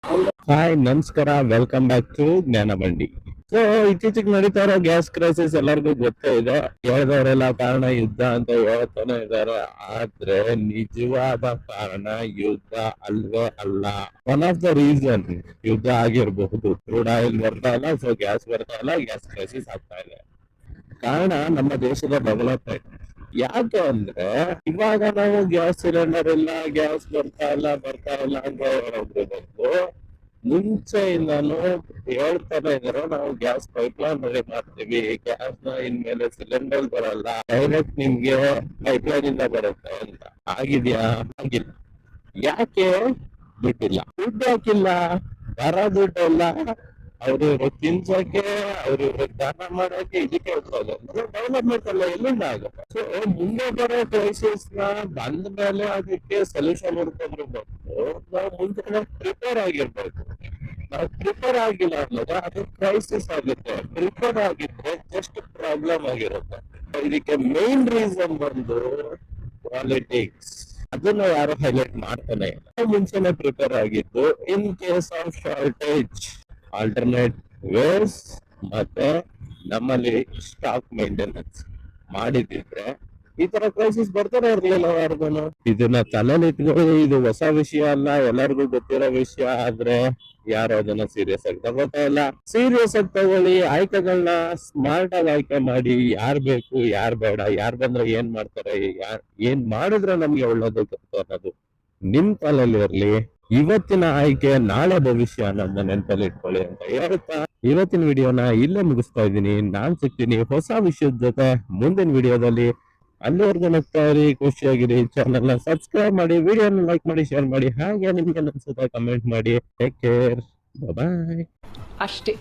Hi ನಮಸ್ಕಾರ, welcome back to ಜ್ಞಾನ ಬಂಡಿ. ಸೊ ಇತ್ತೀಚೆಗೆ ನಡೀತಾ ಇರೋ ಗ್ಯಾಸ್ ಕ್ರೈಸಿಸ್ ಎಲ್ಲರಿಗೂ ಗೊತ್ತೇ ಇದೆ. ಹೇಳಿದವರೆಲ್ಲ ಕಾರಣ ಯುದ್ಧ ಅಂತ ಹೇಳ್ತಾನೆ ಇದ್ದಾರೆ, ಆದ್ರೆ ನಿಜವಾದ ಕಾರಣ ಯುದ್ಧ ಅಲ್ವೇ ಅಲ್ಲ. ಒನ್ ಆಫ್ ದ ರೀಸನ್ ಯುದ್ಧ ಆಗಿರಬಹುದು, ಕ್ರೂಡ್ ಆಯಿಲ್ ಬರ್ತಾ ಇಲ್ಲ, ಸೊ ಗ್ಯಾಸ್ ಬರ್ತಾ ಇಲ್ಲ, ಗ್ಯಾಸ್ ಕ್ರೈಸಿಸ್ ಆಗ್ತಾ ಇದೆ. ಕಾರಣ ನಮ್ಮ ದೇಶದ ಡೆವಲಪ್ಮೆಂಟ್. ಯಾಕೆ ಅಂದ್ರೆ ಇವಾಗ ನಾವು ಗ್ಯಾಸ್ ಸಿಲಿಂಡರ್ ಇಲ್ಲ, ಗ್ಯಾಸ್ ಬರ್ತಾ ಇಲ್ಲ ಅಂತ ಹೇಳೋದ್ರ ಬದಲು ಮುಂಚೆಯಿಂದಾನು ಹೇಳ್ತಾನೆ ಇದಾರೆ, ನಾವು ಗ್ಯಾಸ್ ಪೈಪ್ಲೈನ್ ರೆಡಿ ಮಾಡ್ತೀವಿ, ಗ್ಯಾಸ್ ನ ಇನ್ಮೇಲೆ ಸಿಲಿಂಡರ್ ಬರಲ್ಲ, ಡೈರೆಕ್ಟ್ ನಿಮ್ಗೆ ಪೈಪ್ಲೈನ್ ಇಂದ ಬರುತ್ತೆ ಅಂತ. ಆಗಿದ್ಯಾ? ಆಗಿಲ್ಲ. ಯಾಕೆ? ದುಡ್ಡಿಲ್ಲ. ದುಡ್ಡು ಹಾಕಿಲ್ಲ, ಬರ ದುಡ್ಡು ಎಲ್ಲ ಅವ್ರಿವ್ರಿಗೆ ತಿನ್ಸಕ್ಕೆ, ಅವ್ರಿವ್ರಿಗೆ ದಾನ ಮಾಡಕ್ಕೆ, ಇದಕ್ಕೆ ಹೋಗ್ತದೆ. ಡೆವಲಪ್ಮೆಂಟ್ ಎಲ್ಲ ಎಲ್ಲಿಂದ ಆಗುತ್ತೆ? ಸೊ ಮುಂದೆ ಬರೋ ಕ್ರೈಸಿಸ್ ನ ಬಂದ ಮೇಲೆ ಅದಕ್ಕೆ ಸೊಲ್ಯೂಷನ್ ಹುಡ್ಕೊಂಡ್ರು ಬಂದು ನಾವು ಮುಂದೆ ಪ್ರಿಪೇರ್ ಆಗಿರ್ಬೇಕು. ನಾವು ಪ್ರಿಪೇರ್ ಆಗಿಲ್ಲ ಅನ್ನೋದು ಅದು ಕ್ರೈಸಿಸ್ ಆಗುತ್ತೆ. ಪ್ರಿಪೇರ್ ಆಗಿದ್ರೆ ಜಸ್ಟ್ ಪ್ರಾಬ್ಲಮ್ ಆಗಿರುತ್ತೆ. ಇದಕ್ಕೆ ಮೇನ್ ರೀಸನ್ ಬಂದು ಪಾಲಿಟಿಕ್ಸ್. ಅದನ್ನ ಯಾರು ಹೈಲೈಟ್ ಮಾಡ್ತಾನೆ ಇಲ್ಲ. ಮುಂಚೆನೆ ಪ್ರಿಪೇರ್ ಆಗಿದ್ದು in case of shortage, alternate ways ಮತ್ತೆ ನಮ್ಮಲ್ಲಿ ಸ್ಟಾಕ್ ಮೇಂಟೆನೆನ್ಸ್ ಮಾಡಿದ್ರೆ ಈ ತರ ಕ್ರೈಸಿಸ್ ಬರ್ತಾನೆ ಇರ್ಲಿಲ್ಲ ಯಾರಿಗೂ. ಇದನ್ನ ತಲೆಯಲ್ಲಿ ಇಟ್ಕೊಳ್ಳಿ, ಇದು ಹೊಸ ವಿಷಯ ಅಲ್ಲ, ಎಲ್ಲರಿಗೂ ಗೊತ್ತಿರೋ ವಿಷಯ. ಆದ್ರೆ ಯಾರು ಅದನ್ನ ಸೀರಿಯಸ್ ಆಗಿ ತಗೋತಾ ಇಲ್ಲ. ಸೀರಿಯಸ್ ಆಗಿ ತಗೊಳ್ಳಿ, ಆಯ್ಕೆಗಳನ್ನ ಸ್ಮಾರ್ಟ್ ಆಗಿ ಆಯ್ಕೆ ಮಾಡಿ. ಯಾರ್ ಬೇಕು, ಯಾರ್ ಬೇಡ, ಯಾರ್ ಬಂದ್ರೆ ಏನ್ ಮಾಡ್ತಾರೆ, ಏನ್ ಮಾಡಿದ್ರೆ ನಮ್ಗೆ ಒಳ್ಳೇದು ಅನ್ನೋದು ನಿಮ್ ತಲೆಯಲ್ಲಿ ಇರ್ಲಿ. ಇವತ್ತಿನ ಆಯ್ಕೆ ನಾಳೆ ಭವಿಷ್ಯ ಅನ್ನೋದನ್ನ ನೆನಪಲ್ಲಿ ಇಟ್ಕೊಳ್ಳಿ ಅಂತ ಹೇಳ್ತಾ ಇವತ್ತಿನ ವಿಡಿಯೋನ ಇಲ್ಲೇ ಮುಗಿಸ್ತಾ ಇದ್ದೀನಿ. ನಾನ್ ಸಿಗ್ತೀನಿ ಹೊಸ ವಿಷಯದ ಜೊತೆ ಮುಂದಿನ ವಿಡಿಯೋದಲ್ಲಿ. ಅಲ್ಲಿವರೆಗೂ ನಗ್ತಾ ಇರಿ, ಖುಷಿಯಾಗಿರಿ. ಚಾನಲ್ ನ ಸಬ್ಸ್ಕ್ರೈಬ್ ಮಾಡಿ, ವಿಡಿಯೋನ ಲೈಕ್ ಮಾಡಿ, ಶೇರ್ ಮಾಡಿ, ಹಾಗೆ ನಿಮ್ಗೆ ಅನ್ಸುತ್ತೆ ಕಮೆಂಟ್ ಮಾಡಿ. ಟೇಕ್ ಕೇರ್, ಬಾಯ್. ಅಷ್ಟೇ.